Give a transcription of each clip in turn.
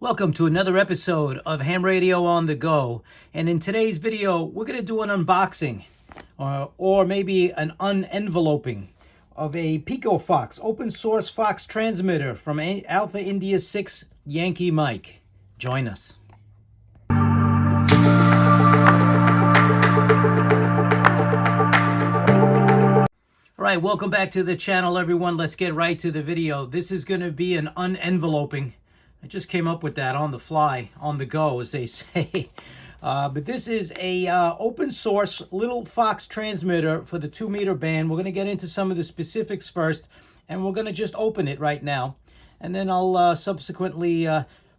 Welcome to another episode of Ham Radio on the Go. And in today's video, we're going to do an unboxing or maybe an unenveloping of a Pico Fox, open source Fox transmitter from Alpha India 6 Yankee Mike. Join us. All right, welcome back to the channel, everyone. Let's get right to the video. This is going to be an unenveloping. I just came up with that on the fly, on the go, as they say. But this is a open source little Fox transmitter for the 2-meter band. We're going to get into some of the specifics first, and we're going to just open it right now. And then I'll subsequently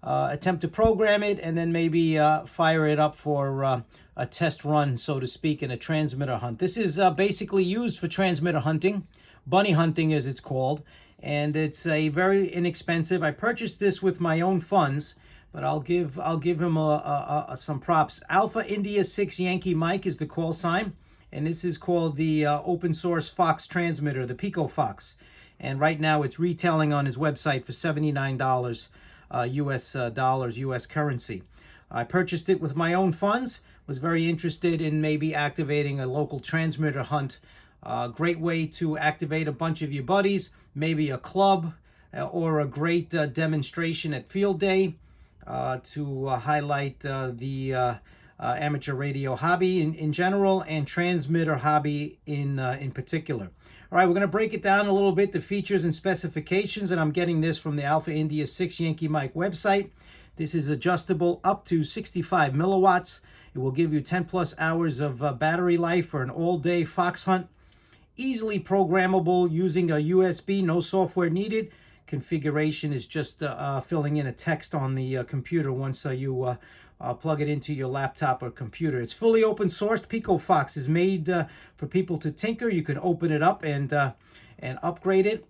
attempt to program it, and then maybe fire it up for a test run, so to speak, in a transmitter hunt. This is basically used for transmitter hunting, bunny hunting as it's called. And it's a very inexpensive. I purchased this with my own funds, but I'll give him some props. Alpha India 6 Yankee Mike is the call sign, and this is called the open source Fox transmitter, the Pico Fox. And right now it's retailing on his website for $79 US dollars, US currency. I purchased it with my own funds. Was very interested in maybe activating a local transmitter hunt. Great way to activate a bunch of your buddies, maybe a club, or a great demonstration at field day to highlight the amateur radio hobby in general and transmitter hobby in particular. All right, we're going to break it down a little bit, the features and specifications, and I'm getting this from the Alpha India 6 Yankee Mike website. This is adjustable up to 65 milliwatts. It will give you 10 plus hours of battery life for an all-day fox hunt. Easily programmable using a USB, no software needed. Configuration is just filling in a text on the computer once you plug it into your laptop or computer. It's fully open sourced. Pico Fox is made for people to tinker. You can open it up and upgrade it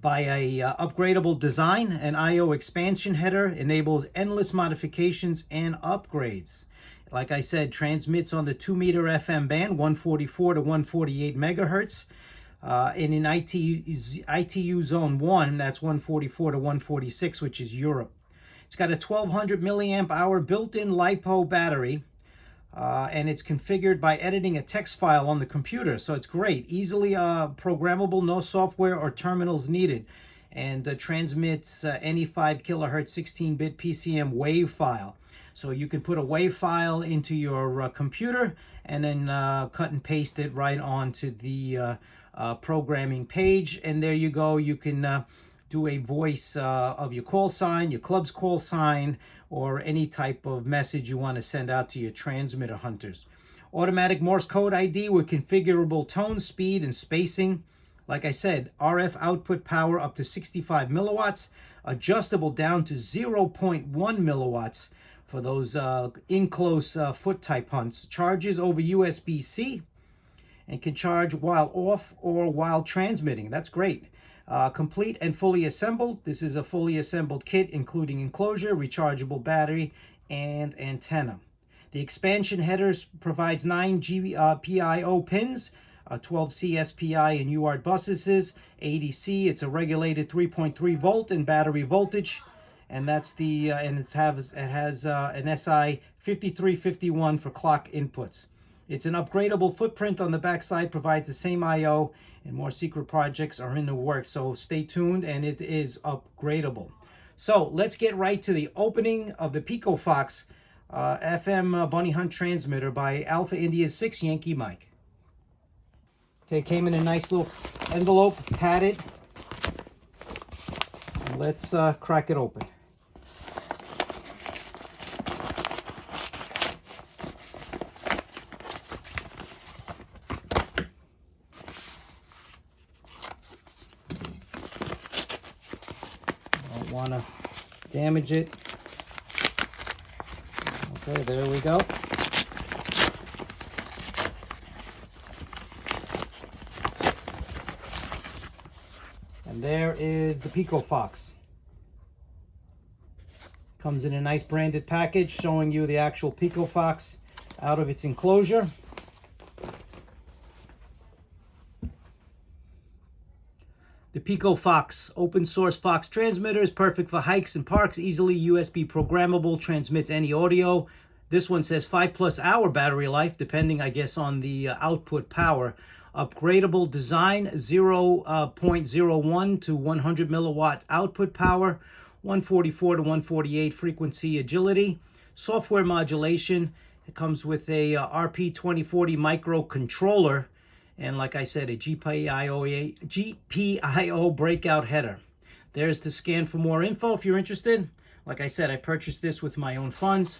by a upgradable design. An I/O expansion header enables endless modifications and upgrades. Like I said, transmits on the 2-meter FM band, 144 to 148 megahertz. And in ITU zone 1, that's 144 to 146, which is Europe. It's got a 1200 milliamp hour built-in LiPo battery, and it's configured by editing a text file on the computer. So it's great, easily programmable, no software or terminals needed, and transmits any 5 kilohertz 16-bit PCM wave file. So you can put a WAV file into your computer and then cut and paste it right onto the programming page. And there you go. You can do a voice of your call sign, your club's call sign, or any type of message you want to send out to your transmitter hunters. Automatic Morse code ID with configurable tone, speed, and spacing. Like I said, RF output power up to 65 milliwatts, adjustable down to 0.1 milliwatts. For those in-close foot type hunts. Charges over USB-C and can charge while off or while transmitting. That's great. Complete and fully assembled. This is a fully assembled kit including enclosure, rechargeable battery, and antenna. The expansion headers provides 9 GPIO pins, 12 CSPI and UART buses, ADC. It's a regulated 3.3 volt and battery voltage. And that's the and it has an SI 5351 for clock inputs. It's an upgradable footprint on the backside, provides the same I/O, and more secret projects are in the works. So stay tuned, and it is upgradable. So let's get right to the opening of the Pico Fox FM bunny hunt transmitter by Alpha India 6 Yankee Mike. Okay, came in a nice little envelope, padded. Let's crack it open. Don't want to damage it. Okay, there we go. And there is the Pico Fox. Comes in a nice branded package showing you the actual Pico Fox out of its enclosure. The Pico Fox open source Fox transmitter is perfect for hikes and parks, easily USB programmable, transmits any audio. This one says 5+ hour battery life, depending, I guess, on the output power. Upgradable design, 0.01 to 100 milliwatt output power, 144 to 148 frequency agility, software modulation. It comes with a RP2040 microcontroller, and like I said, a GPIO breakout header. There's the scan for more info if you're interested. Like I said, I purchased this with my own funds,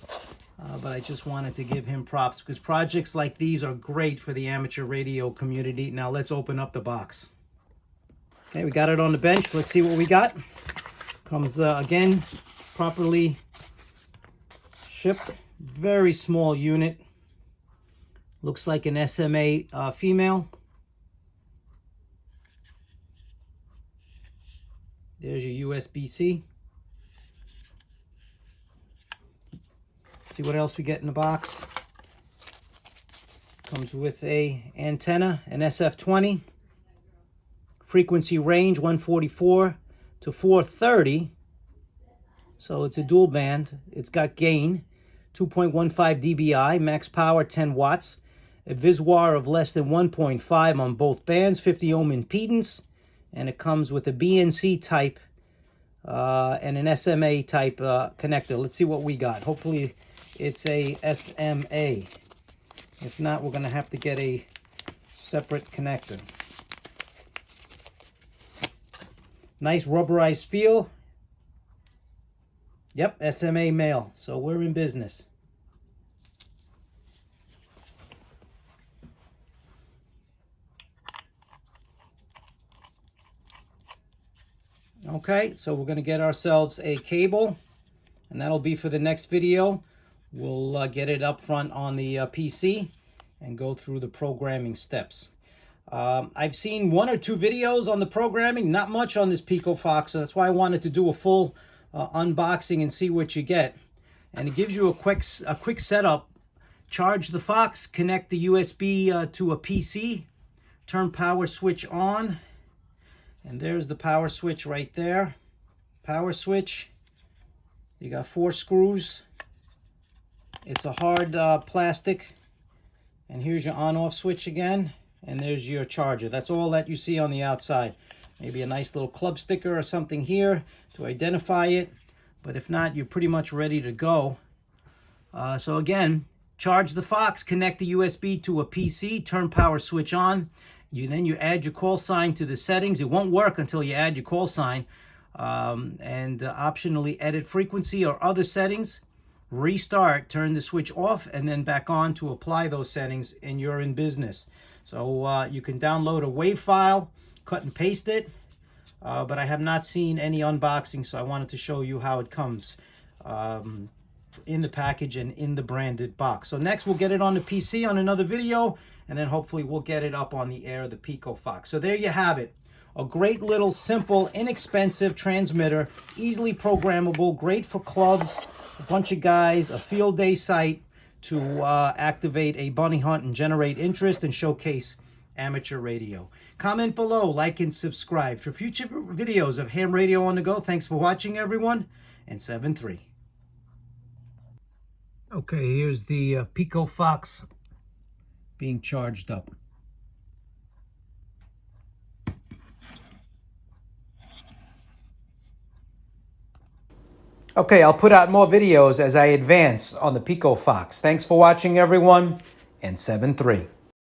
but I just wanted to give him props because projects like these are great for the amateur radio community. Now let's open up the box. Okay, we got it on the bench. Let's see what we got. Comes again, properly shipped. Very small unit. Looks like an SMA female. There's your USB-C. See what else we get in the box. Comes with a antenna, an SF20. Frequency range 144 to 430. So it's a dual band. It's got gain 2.15 dBi, max power 10 watts. A VISWAR of less than 1.5 on both bands, 50 ohm impedance, and it comes with a BNC type and an SMA type connector. Let's see what we got. Hopefully it's a SMA. If not, we're going to have to get a separate connector. Nice rubberized feel. Yep, SMA male. So we're in business. Okay, so we're going to get ourselves a cable, and that'll be for the next video. We'll get it up front on the PC and go through the programming steps. I've seen 1 or 2 videos on the programming, not much on this Pico Fox, so that's why I wanted to do a full unboxing and see what you get. And it gives you a quick setup. Charge the Fox, connect the USB to a PC, turn power switch on. And there's the power switch right there. Power switch. You got 4 screws. It's a hard plastic. And here's your on-off switch again. And there's your charger. That's all that you see on the outside. Maybe a nice little club sticker or something here to identify it. But if not, you're pretty much ready to go. So again, charge the Fox, connect the USB to a PC, turn power switch on. Then you add your call sign to the settings. It won't work until you add your call sign. And optionally edit frequency or other settings. Restart, turn the switch off, and then back on to apply those settings, and you're in business. So you can download a WAV file, cut and paste it. But I have not seen any unboxing, so I wanted to show you how it comes in the package and in the branded box. So next we'll get it on the PC on another video, and then hopefully we'll get it up on the air, the Pico Fox. So there you have it. A great little simple, inexpensive transmitter, easily programmable, great for clubs, a bunch of guys, a field day site to activate a bunny hunt and generate interest and showcase amateur radio. Comment below, like and subscribe for future videos of ham radio on the go. Thanks for watching, everyone, and 7-3. Okay, here's the Pico Fox being charged up. Okay, I'll put out more videos as I advance on the Pico Fox. Thanks for watching, everyone, and 7-3.